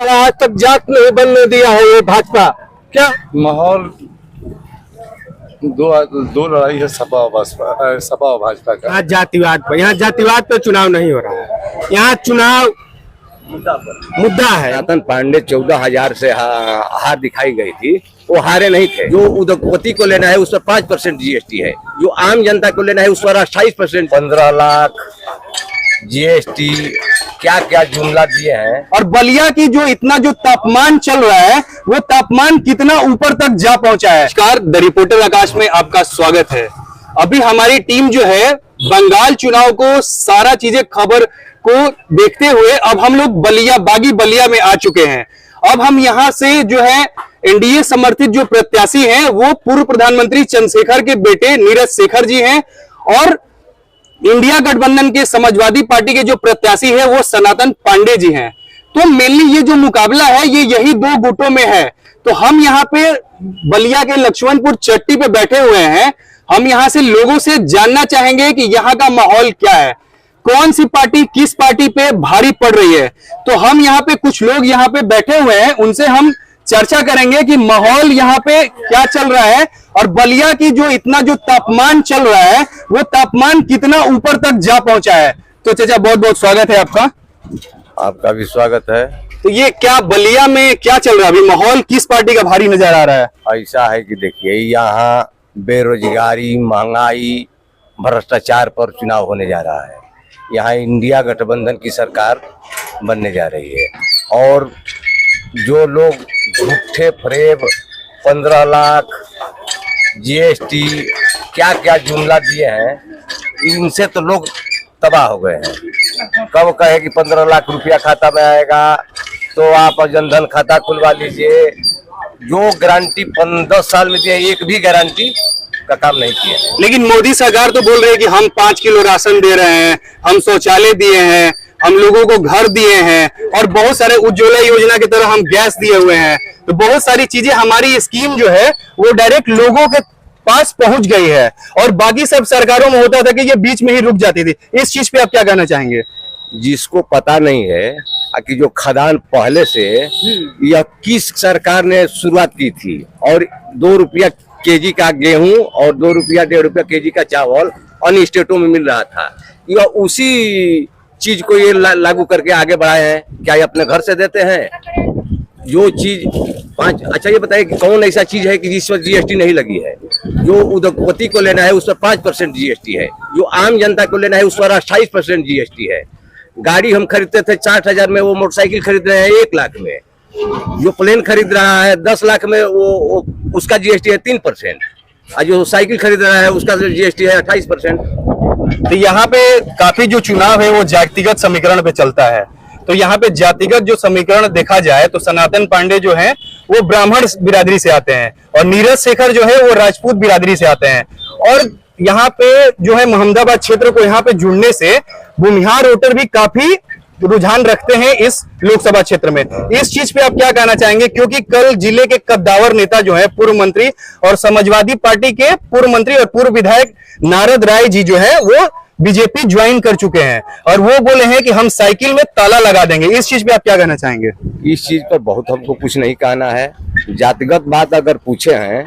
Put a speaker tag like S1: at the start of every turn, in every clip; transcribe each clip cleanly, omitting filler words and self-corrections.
S1: आज तक जात नहीं बनने दिया है ये भाजपा। क्या
S2: माहौल दो लड़ाई है सपा और भाजपा का।
S1: यहाँ जातिवाद पे चुनाव नहीं हो रहा है, यहाँ चुनाव मुद्दा है।
S3: सनातन पांडे 14,000 से हार दिखाई गई थी, वो हारे नहीं थे। जो उद्योगपति को लेना है उस पर 5% जीएसटी है, जो आम जनता को लेना है उस पर 28%।
S2: 15 लाख जीएसटी क्या क्या जुमला दिए हैं।
S1: और बलिया की जो इतना जो तापमान चल रहा है वो तापमान कितना ऊपर तक जा पहुंचा है। नमस्कार, द रिपोर्टर आकाश में आपका स्वागत है। अभी हमारी टीम जो है बंगाल चुनाव को सारा चीजें खबर को देखते हुए अब हम लोग बागी बलिया में आ चुके हैं। अब हम यहाँ से जो है एनडीए समर्थित जो प्रत्याशी हैं वो पूर्व प्रधानमंत्री चंद्रशेखर के बेटे नीरज शेखर जी हैं और इंडिया गठबंधन के समाजवादी पार्टी के जो प्रत्याशी है वो सनातन पांडे जी हैं। तो मेनली ये जो मुकाबला है ये यही दो गुटों में है। तो हम यहाँ पे बलिया के लक्ष्मणपुर चट्टी पे बैठे हुए हैं। हम यहाँ से लोगों से जानना चाहेंगे कि यहाँ का माहौल क्या है, कौन सी पार्टी किस पार्टी पे भारी पड़ रही है। तो हम यहाँ पे कुछ लोग यहाँ पे बैठे हुए हैं, उनसे हम चर्चा करेंगे कि माहौल यहाँ पे क्या चल रहा है और बलिया की जो इतना जो तापमान चल रहा है वो तापमान कितना ऊपर तक जा पहुंचा है। तो चाचा बहुत बहुत स्वागत है आपका।
S2: आपका भी स्वागत है।
S1: तो ये क्या बलिया में क्या चल रहा है अभी, माहौल किस पार्टी का भारी नजर आ रहा है?
S2: ऐसा है कि देखिए यहाँ बेरोजगारी, महंगाई, भ्रष्टाचार पर चुनाव होने जा रहा है। यहाँ इंडिया गठबंधन की सरकार बनने जा रही है और जो लोग झूठे फरेब 15 लाख जीएसटी क्या क्या जुमला दिए हैं, इनसे तो लोग तबाह हो गए हैं। कब कहे कि 15 लाख रुपया खाता में आएगा तो आप जनधन खाता खुलवा लीजिए। जो गारंटी 10 साल में दिए एक भी गारंटी का काम नहीं किया।
S1: लेकिन मोदी सरकार तो बोल रही है कि हम 5 किलो राशन दे रहे हैं, हम शौचालय दिए हैं, हम लोगों को घर दिए हैं और बहुत सारे उज्ज्वला योजना की तरह हम गैस दिए हुए हैं। तो बहुत सारी चीजें हमारी स्कीम जो है वो डायरेक्ट लोगों के पास पहुंच गई है और बाकी सब सरकारों में होता था कि ये बीच में ही रुक जाती थी। इस चीज पे आप क्या कहना चाहेंगे?
S3: जिसको पता नहीं है कि जो खदान पहले से यह किस सरकार ने शुरुआत की थी और 2 रुपया केजी का गेहूं और 2 रुपया 1.5 रुपया केजी का चावल अन्य स्टेटों में मिल रहा था, यह उसी चीज को ये लागू करके आगे बढ़ाए हैं। क्या ये अपने घर से देते हैं जो चीज 5? अच्छा ये बताइए कि कौन ऐसा चीज है कि जिस पर जीएसटी नहीं लगी है? जो उद्योगपति को लेना है उस पर 5% जीएसटी है, जो आम जनता को लेना है उस पर 28% जीएसटी है। गाड़ी हम खरीदते थे 60,000 में, वो मोटरसाइकिल खरीद रहे हैं 1 लाख में। जो प्लेन खरीद रहा है 10 लाख में वो उसका जीएसटी है 3%, और जो साइकिल खरीद रहा है उसका जीएसटी है 28%।
S1: तो यहाँ पे काफी जो चुनाव है वो जातिगत समीकरण पे चलता है। तो यहाँ पे जातिगत जो समीकरण देखा जाए तो सनातन पांडे जो है वो ब्राह्मण बिरादरी से आते हैं और नीरज शेखर जो है वो राजपूत बिरादरी से आते हैं। और यहाँ पे जो है मोहम्मदाबाद क्षेत्र को यहाँ पे जुड़ने से भूमिहार वोटर भी काफी रुझान रखते हैं इस लोकसभा क्षेत्र में। इस चीज पे आप क्या कहना चाहेंगे? क्योंकि कल जिले के कद्दावर नेता जो है पूर्व मंत्री और समाजवादी पार्टी के पूर्व मंत्री और पूर्व विधायक नारद राय जी जो है वो बीजेपी ज्वाइन कर चुके हैं और वो बोले हैं कि हम साइकिल में ताला लगा देंगे। इस चीज पे आप क्या कहना चाहेंगे?
S3: इस चीज पर बहुत हमको कुछ नहीं कहना है। जातिगत बात अगर पूछे हैं,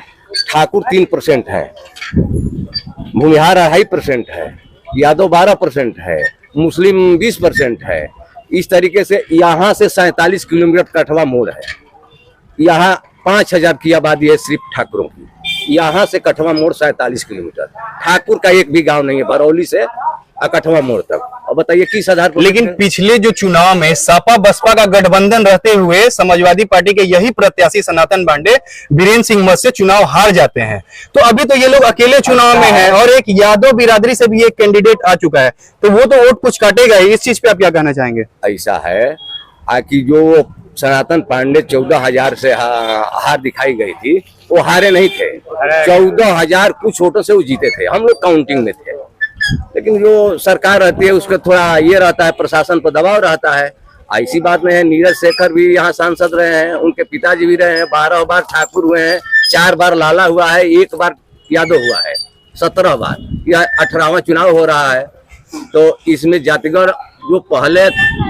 S3: ठाकुर 3% है, भूमिहार 2.5% है, यादव 12% है, मुस्लिम 20% है। इस तरीके से यहाँ से 47 किलोमीटर कठवा मोड़ है। यहाँ 5,000 की आबादी है सिर्फ ठाकुरों की। यहाँ से कठवा मोड़ 47 किलोमीटर, ठाकुर का एक भी गांव नहीं है बरौली से कठवा मोड़ तक। और बताइए किस आधार पर?
S1: लेकिन पिछले जो चुनाव में सपा बसपा का गठबंधन रहते हुए समाजवादी पार्टी के यही प्रत्याशी सनातन पांडे वीरेंद्र सिंह मत से चुनाव हार जाते हैं। तो अभी तो ये लोग अकेले चुनाव में हैं और एक यादव बिरादरी से भी एक कैंडिडेट आ चुका है, तो वो तो वोट कुछ काटेगा। इस चीज पे आप क्या कहना चाहेंगे?
S3: ऐसा है कि जो सनातन पांडे 14,000 से हार दिखाई गई थी, वो हारे नहीं थे। 14,000 कुछ वोटों से वो जीते थे, हम लोग काउंटिंग में थे। लेकिन जो सरकार रहती है उसका थोड़ा ये रहता है, प्रशासन पर दबाव रहता है। ऐसी बात नहीं है। नीरज शेखर भी यहाँ सांसद रहे हैं, उनके पिताजी भी रहे हैं, 12 बार ठाकुर हुए हैं, 4 बार लाला हुआ है, 1 बार यादव हुआ है, 17 बार। यह 18वां चुनाव हो रहा है। तो इसमें जातिगत जो पहले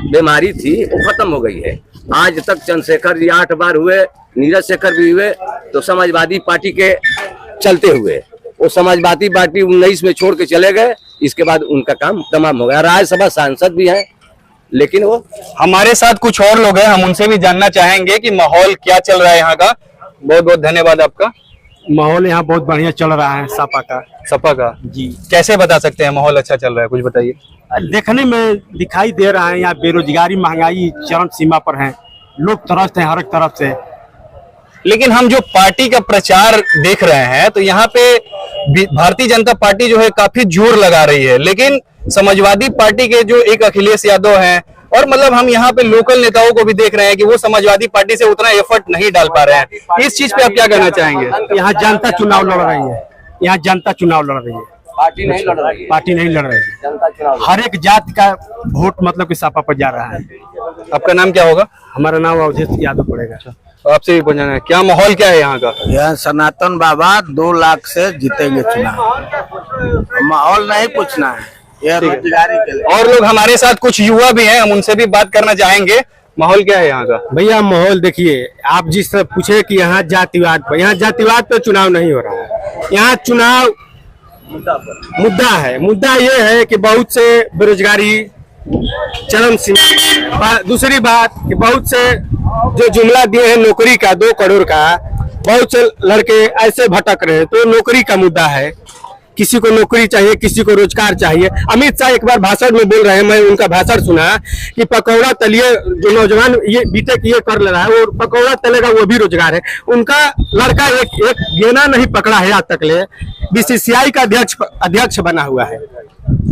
S3: बीमारी थी वो खत्म हो गई है। आज तक चंद्रशेखर जी 8 बार हुए, नीरज शेखर भी हुए, तो समाजवादी पार्टी के चलते हुए वो समाजवादी पार्टी 19 में छोड़ के चले गए। इसके बाद उनका काम तमाम हो गया। राज्यसभा सांसद भी हैं, लेकिन वो
S1: हमारे साथ कुछ और लोग हैं, हम उनसे भी जानना चाहेंगे कि माहौल क्या चल रहा है यहाँ का। बहुत बहुत धन्यवाद आपका।
S4: माहौल यहाँ बहुत बढ़िया चल रहा है सपा का।
S1: सपा का
S4: जी,
S1: कैसे बता सकते हैं माहौल अच्छा चल रहा है, कुछ बताइए।
S4: देखने में दिखाई दे रहा है यहाँ बेरोजगारी महंगाई चरम सीमा पर है, लोग त्रस्त हैं हर एक तरफ से।
S1: लेकिन हम जो पार्टी का प्रचार देख रहे हैं तो यहाँ पे भारतीय जनता पार्टी जो है काफी जोर लगा रही है, लेकिन समाजवादी पार्टी के जो एक अखिलेश यादव हैं और मतलब हम यहाँ पे लोकल नेताओं को भी देख रहे हैं कि वो समाजवादी पार्टी से उतना एफर्ट नहीं डाल पा रहे हैं। इस चीज पे आप क्या कहना चाहेंगे?
S4: यहाँ जनता चुनाव लड़ रही है, यहाँ जनता चुनाव लड़ रही है,
S3: पार्टी नहीं लड़ रही है,
S4: पार्टी नहीं लड़ रही है।
S3: जनता चुनाव
S4: हर एक जात का वोट मतलब कि सपा पर जा रहा है।
S1: आपका नाम क्या होगा?
S4: हमारा नाम अवधेश यादव पड़ेगा।
S1: आपसे भी पूछना है, क्या माहौल क्या है यहाँ का?
S5: यह सनातन बाबा 2 लाख से जीतेंगे चुनाव। माहौल नहीं पूछना है, यह रोजगारी के लिए।
S1: और लोग हमारे साथ कुछ युवा भी हैं, हम उनसे भी बात करना चाहेंगे। माहौल क्या है यहाँ का?
S4: भैया माहौल देखिए, आप जिस तरह पूछे कि यहाँ जातिवाद पर, यहाँ जातिवाद पर चुनाव नहीं हो रहा है। यहाँ चुनाव मुद्दा है। मुद्दा ये है कि बहुत से बेरोजगारी चरम सीमा। दूसरी बात कि बहुत से जो जुमला दिए हैं नौकरी का 2 करोड़ का, बहुत से लड़के ऐसे भटक रहे हैं, तो नौकरी का मुद्दा है। किसी को नौकरी चाहिए, किसी को रोजगार चाहिए। अमित शाह एक बार भाषण में बोल रहे हैं, मैं उनका भाषण सुना कि पकौड़ा तलिए, जो नौजवान ये बीटेक ये कर ले रहा है वो पकौड़ा तलेगा, वो भी रोजगार है। उनका लड़का एक गेना नहीं पकड़ा है आज तक ले, बीसीसीआई का अध्यक्ष बना हुआ है।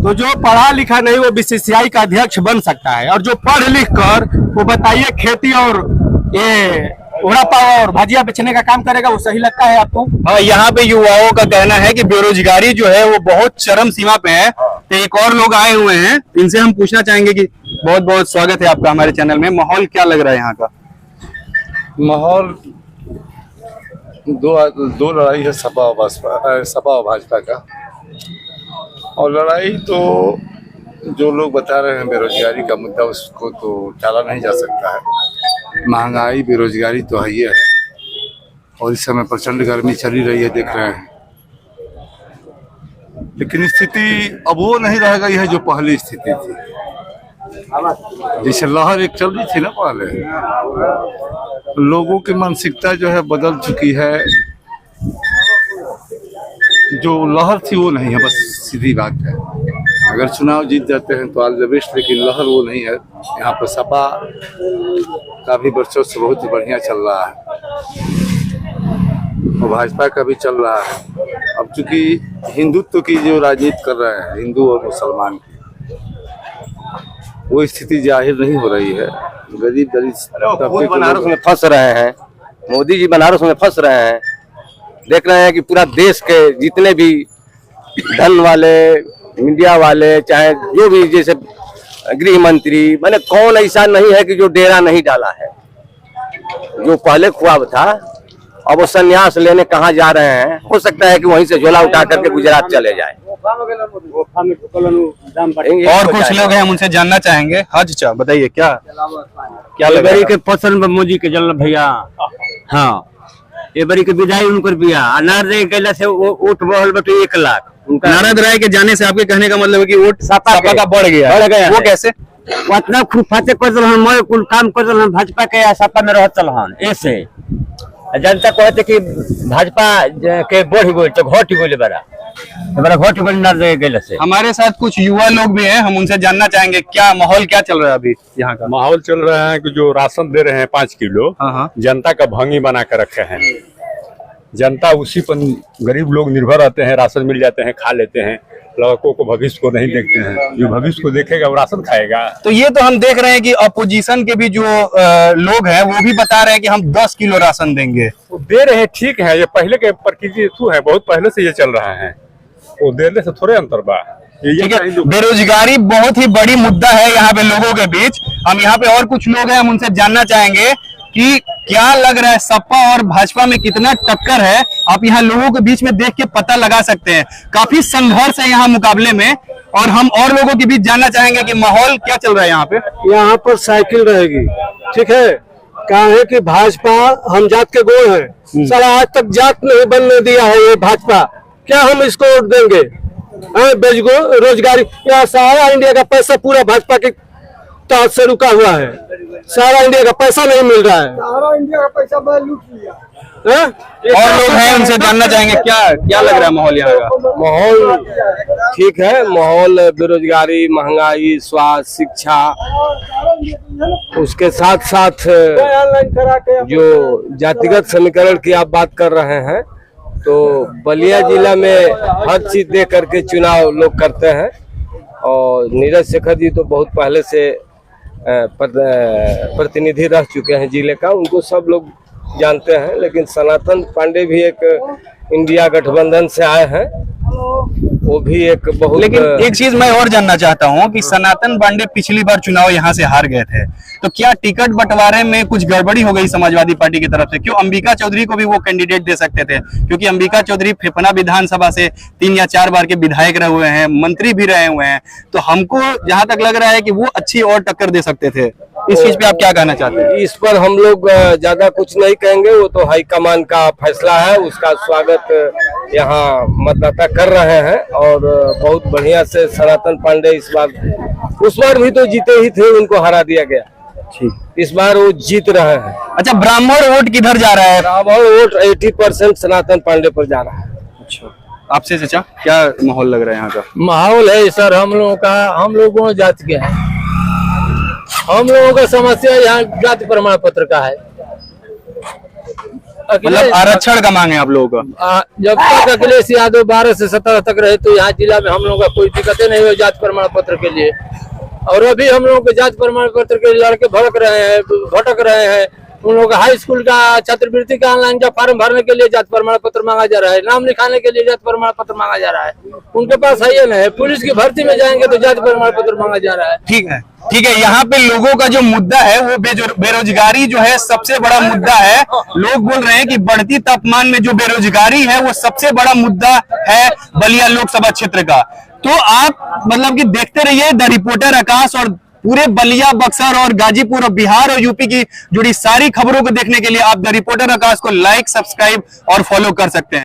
S4: तो जो पढ़ा लिखा नहीं वो बीसीसीआई का अध्यक्ष बन सकता है, और जो पढ़ लिख कर वो बताइए खेती और ये वड़ा पाव और भजिया बेचने का काम करेगा, वो सही लगता है आपको?
S1: हाँ, यहाँ पे युवाओं का कहना है कि बेरोजगारी जो है वो बहुत चरम सीमा पे है। तो एक और लोग आए हुए हैं, इनसे हम पूछना चाहेंगे कि बहुत बहुत स्वागत है आपका हमारे चैनल में। माहौल क्या लग रहा है यहाँ का?
S6: माहौल दो लड़ाई है सपा और भाजपा का। और लड़ाई तो जो लोग बता रहे हैं बेरोजगारी का मुद्दा, उसको तो टाला नहीं जा सकता है। महंगाई बेरोजगारी तो है ही है, और इस समय प्रचंड गर्मी चली रही है, देख रहे हैं। लेकिन स्थिति अब वो नहीं रहेगा, यह जो पहली स्थिति थी, जैसे लहर एक चल रही थी ना पहले, लोगों की मानसिकता जो है बदल चुकी है। जो लहर थी वो नहीं है, बस सीधी बात है। अगर चुनाव जीत जाते हैं तो ऑल द बेस्ट, लेकिन लहर वो नहीं है। यहाँ पर सपा का भी वर्चस्व बहुत बढ़िया चल रहा है और भाजपा का भी चल रहा है। अब चूंकि हिंदुत्व की जो राजनीति कर रहे हैं, हिंदू और मुसलमान की, वो स्थिति जाहिर नहीं हो रही है। गरीब दलित
S3: बनारस में फंस रहे हैं, मोदी जी बनारस में फंस रहे हैं। देख रहे हैं कि पूरा देश के जितने भी धन वाले, मीडिया वाले, चाहे जो भी, जैसे गृह मंत्री, मैंने कौन ऐसा नहीं है कि जो डेरा नहीं डाला है। जो पहले ख्वाब था, अब वो संन्यास लेने कहाँ जा रहे हैं। हो सकता है कि वहीं से झोला उठा करके गुजरात चले जाए।
S1: और कुछ लोग हैं, हम उनसे जानना चाहेंगे। हाँ चाचा, बताइए क्या लग रहा है?
S4: के पसंद मोदी के जल भैया। हाँ, ये बड़ी के विदाई उनकर बिया नारद गैला से वोट बढ़ल बटे 1 लाख।
S1: नारद राय के जाने से आपके कहने का मतलब है कि वोट सपा का बढ़ गया। वो कैसे?
S4: उतना खूब फाते कर दल मैं कुल काम कर दल भाजपा के सपा में रह चल हन। ऐसे जनता कहते कि भाजपा के बढ़ गई तो घट गई, बड़ा घट गई नारद गैला से।
S1: हमारे साथ कुछ युवा लोग भी हैं, हम उनसे जानना चाहेंगे क्या माहौल क्या चल रहा है अभी यहाँ का?
S7: माहौल चल रहा है कि जो राशन दे रहे हैं 5 किलो,
S1: हाँ।
S7: जनता का भंगी बना कर रखे हैं। जनता उसी पर, गरीब लोग निर्भर रहते हैं, राशन मिल जाते हैं, खा लेते हैं। लड़कों को भविष्य को नहीं देखते हैं। जो भविष्य को देखेगा वो राशन खाएगा।
S1: तो ये तो हम देख रहे हैं कि अपोजिशन के भी जो लोग हैं वो भी बता रहे हैं कि हम 10 किलो राशन देंगे।
S7: वो दे रहे हैं, ठीक है, ये पहले के प्रकृति है, बहुत पहले से ये चल रहा है। वो देने से थोड़े अंतर बा।
S1: बेरोजगारी बहुत ही बड़ी मुद्दा है यहाँ पे लोगों के बीच। हम यहाँ पे और कुछ लोग हैं, हम उनसे जानना चाहेंगे कि क्या लग रहा है सपा और भाजपा में कितना टक्कर है। आप यहाँ लोगों के बीच में देख के पता लगा सकते हैं, काफी संघर्ष है यहाँ मुकाबले में। और हम और लोगों के बीच जानना चाहेंगे कि माहौल क्या चल रहा है यहाँ पे।
S4: यहाँ पर साइकिल रहेगी, ठीक है, कहा है कि भाजपा हम जात के गोड़ है, साला आज तक जात नहीं बनने दिया है ये भाजपा, क्या हम इसको वोट देंगे? बेरोजगारी, यहाँ सारा इंडिया का पैसा पूरा भाजपा के तहत से रुका हुआ है, सारा इंडिया का पैसा नहीं मिल रहा है, सारा इंडिया का पैसा लूट लिया।
S1: और लोग हैं, उनसे जानना चाहेंगे क्या क्या लग रहा है माहौल यहाँ का?
S3: माहौल ठीक है, माहौल बेरोजगारी, महंगाई, स्वास्थ्य, शिक्षा, उसके साथ साथ जो जातिगत समीकरण की आप बात कर रहे हैं, तो बलिया जिला में हर चीज देख करके चुनाव लोग करते हैं। और नीरज शेखर जी तो बहुत पहले से प्रतिनिधि रह चुके हैं जिले का, उनको सब लोग जानते हैं। लेकिन सनातन पांडे भी एक इंडिया गठबंधन से आए हैं, वो भी एक बहुत,
S1: लेकिन एक चीज मैं और जानना चाहता हूँ कि सनातन पांडे पिछली बार चुनाव यहाँ से हार गए थे, तो क्या टिकट बंटवारे में कुछ गड़बड़ी हो गई समाजवादी पार्टी की तरफ से? क्यों अंबिका चौधरी को भी वो कैंडिडेट दे सकते थे, क्योंकि अंबिका चौधरी फेफना विधानसभा से 3 या 4 बार के विधायक रहे हुए हैं, मंत्री भी रहे हुए हैं, तो हमको जहां तक लग रहा है कि वो अच्छी और टक्कर दे सकते थे। इस चीज पे आप क्या कहना चाहते हैं?
S3: इस पर हम लोग ज्यादा कुछ नहीं कहेंगे, वो तो हाईकमान का फैसला है, उसका स्वागत यहाँ मतदाता कर रहे हैं। और बहुत बढ़िया से सनातन पांडे इस बार, उस बार भी तो जीते ही थे, उनको हरा दिया गया, इस बार वो जीत रहे हैं।
S1: अच्छा, ब्राह्मण वोट किधर जा रहा है?
S3: ब्राह्मण वोट 80% सनातन पांडे पर जा रहा है।
S1: अच्छा, आपसे चाचा क्या माहौल लग रहा है यहाँ का?
S8: माहौल है सर, हम लोगों का, हम लोगों जाति के हैं, हम लोगों का समस्या यहाँ जाति प्रमाण पत्र का है।
S1: मतलब आरक्षण का मांग है आप लोगों का?
S8: जब तक अखिलेश यादव 12 से 17 तक रहे तो यहाँ जिला में हम लोगों का कोई दिक्कतें नहीं हुई जाति प्रमाण पत्र के लिए। और अभी हम लोगों के जाति प्रमाण पत्र के लड़के भटक रहे हैं। उन लोगों का हाई स्कूल का छात्रवृत्ति का ऑनलाइन का फॉर्म भरने के लिए जाति प्रमाण पत्र मांगा जा रहा है, नाम लिखाने के लिए जाति प्रमाण पत्र मांगा जा रहा है, उनके पास है ये नहीं। पुलिस की भर्ती में जाएंगे तो जाति प्रमाण पत्र मांगा जा रहा है।
S1: ठीक है, ठीक है। यहाँ पे लोगों का जो मुद्दा है वो बेरोजगारी जो है सबसे बड़ा मुद्दा है। लोग बोल रहे हैं कि बढ़ती तापमान में जो बेरोजगारी है वो सबसे बड़ा मुद्दा है बलिया लोकसभा क्षेत्र का। तो आप मतलब कि देखते रहिए द रिपोर्टर आकाश, और पूरे बलिया, बक्सर और गाजीपुर और बिहार और यूपी की जुड़ी सारी खबरों को देखने के लिए आप द रिपोर्टर आकाश को लाइक, सब्सक्राइब और फॉलो कर सकते हैं।